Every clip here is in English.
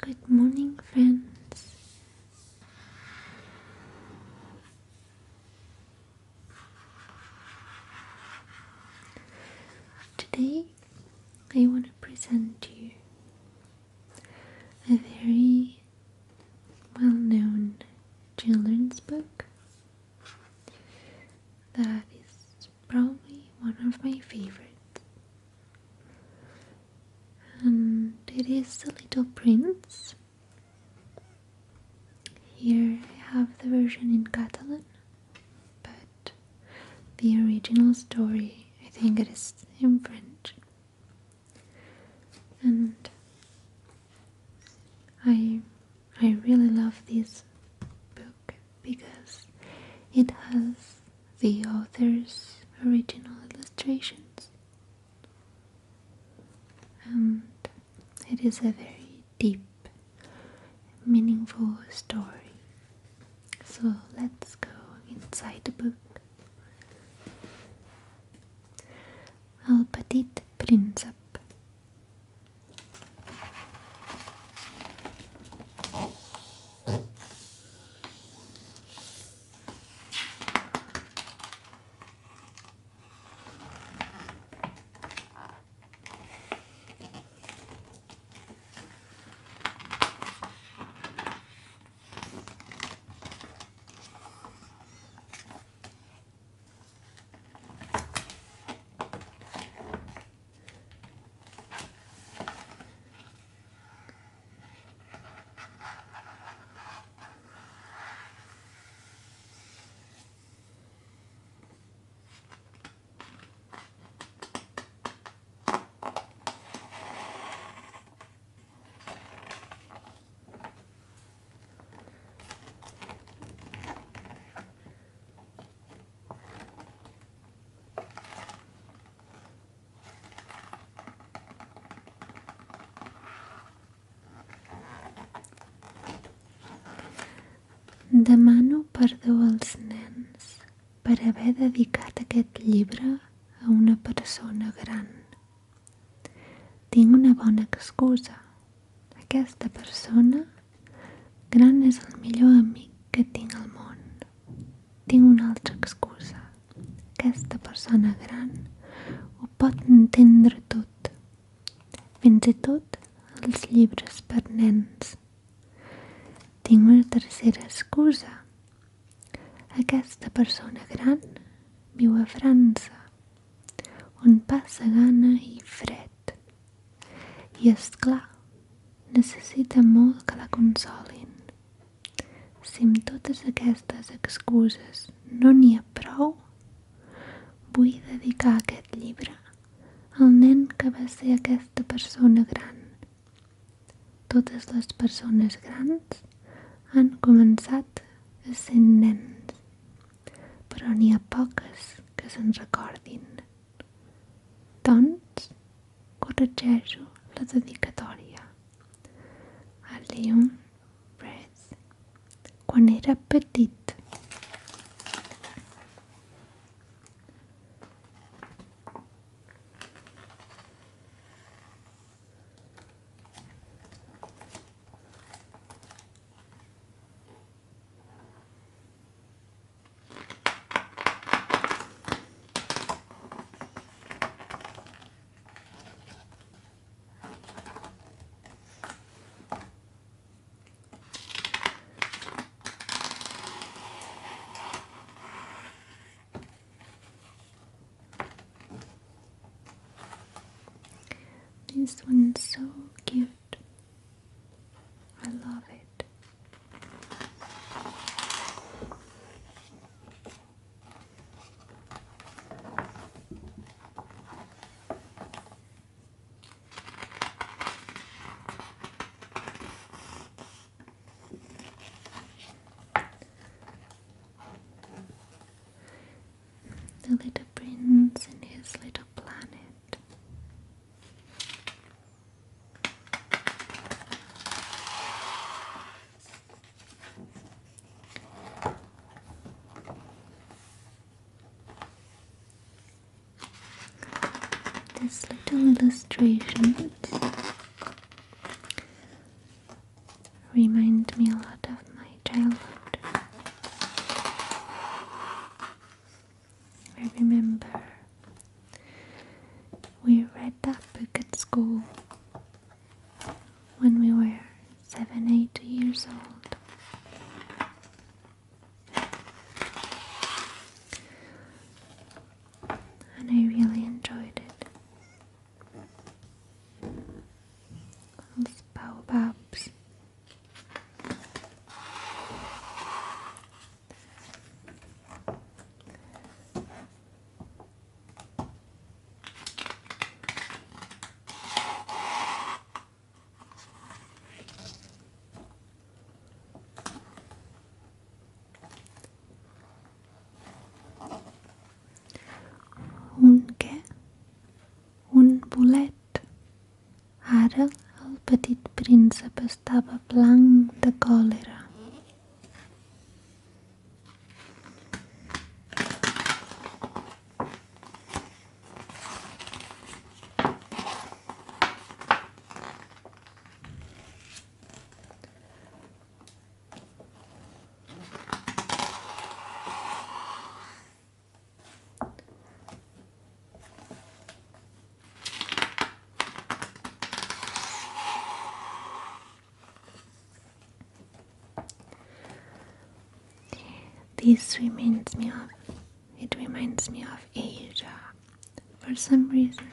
Good morning, friends. Today, I want to present to you a very well-known children's book that is probably one of my favorites. And it is The Little Prince. Here I have the version in Catalan, but the original story, I think it is in French. And I really love this book because it has the author's original illustrations. And it is a very deep, meaningful story. So let's go inside the book. El Petit Príncep. Demano perdó als nens per haver dedicat aquest llibre a una persona gran. Tinc una bona excusa. Aquesta persona gran és el millor amic que tinc al món. Tinc una altra excusa. Aquesta persona gran ho pot entendre tot, fins i tot els llibres per nens. Tinc una tercera excusa. Aquesta persona gran viu a França, on passa gana i fred. I és clar, necessita molt que la consolin. Si amb totes aquestes excuses no n'hi ha prou, vull dedicar aquest llibre al nen que va ser aquesta persona gran. Totes les persones grans han començat a ser nens, però n'hi ha poques que se'n recordin. Doncs, corregeixo la dedicatòria. A Leon Breath, quan era petit. This one's so cute. I love it. The little prince and his little planet. These little illustrations remind me a lot of my childhood. I remember we read that book at school when we were 7, 8 years old. And I really enjoyed it. Those baobabs. Un què? Un bolet. Ara el petit príncep estava blanc de còlera. It reminds me of Asia for some reason.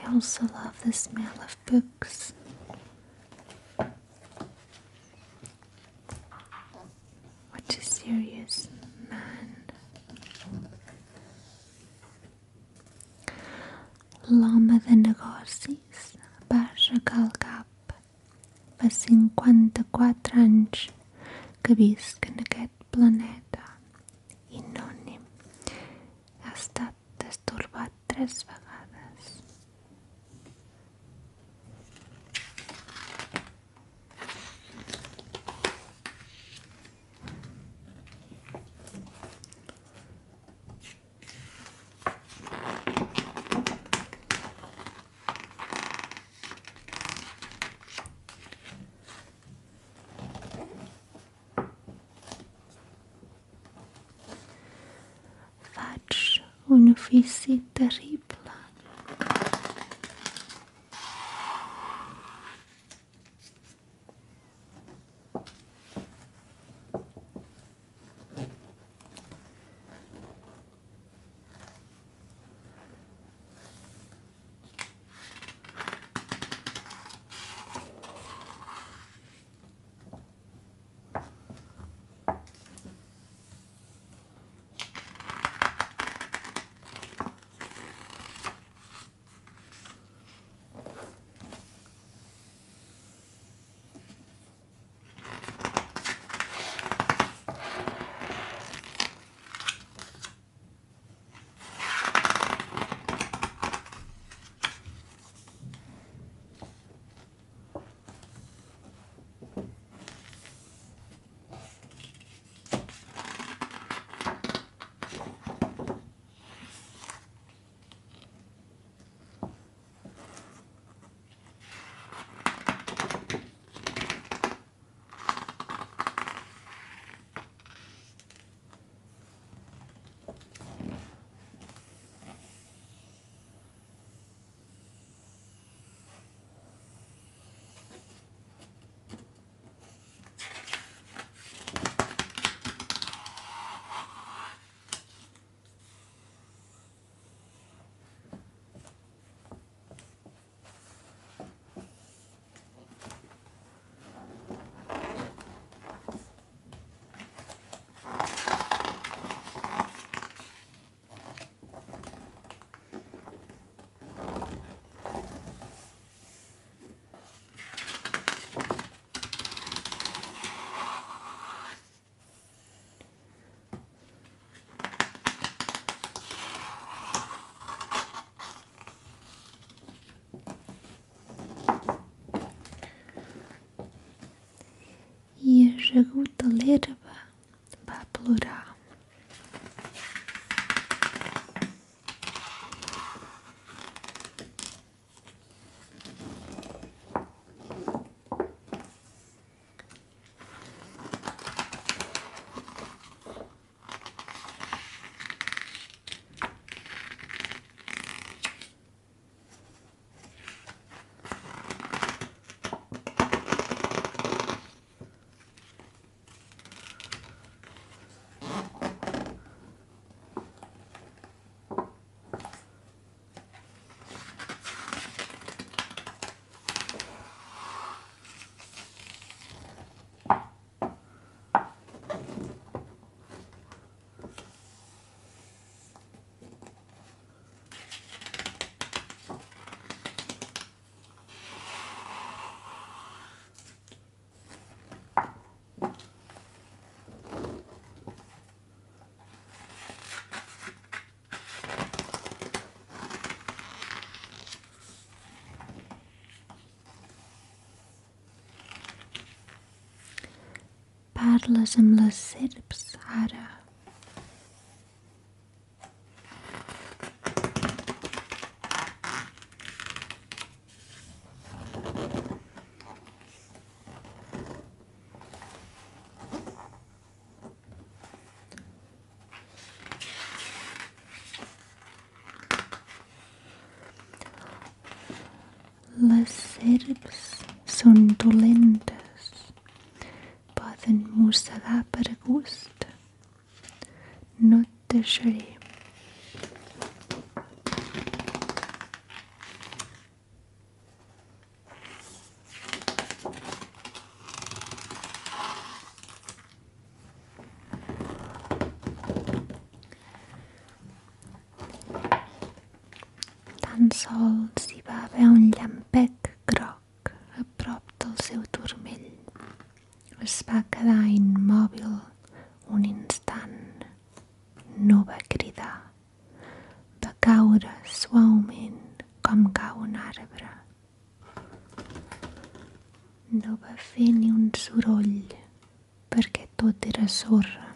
I also love the smell of books. What a serious man. L'home de negocis va aixecar el cap. Fa 54 anys que visc en aquest planeta i no n'he estat destorbat 3 vegades. Faig un ofici terrible. corregut a l'herba, va plorar. Parles amb les serps, ara. Les serps són dolentes. Poden mossegar per gust. No et deixaré. Tan sols hi va haver un llampec groc a prop del seu turmell. Es va quedar immòbil un instant. No va cridar. Va caure suaument com cau un arbre. No va fer ni un soroll perquè tot era sorra.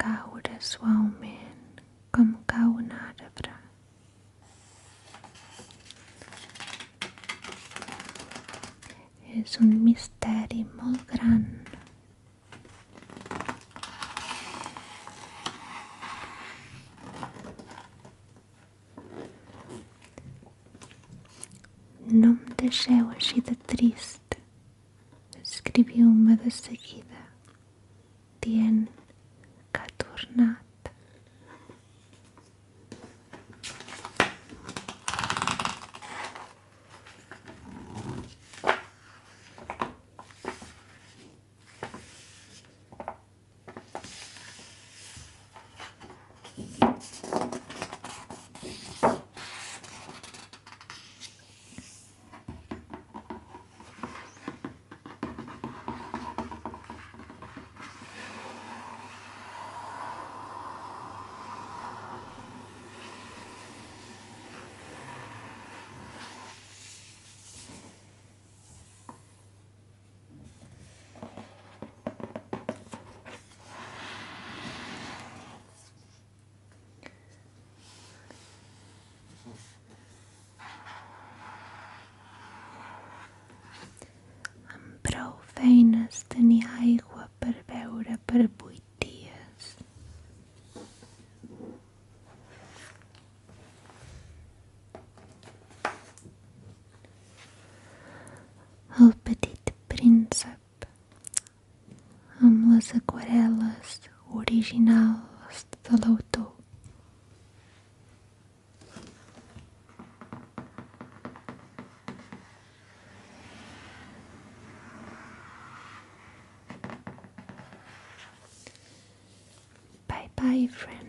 Caure suaument com cau un arbre. És un misteri molt gran. No em deixeu així de trist. Escriviu-me de seguida, dient que ha tornat. Prou feines tenir aigua per beure per 8 dies. El petit príncep amb les aquarel·les originals de l'autor. Bye, friends.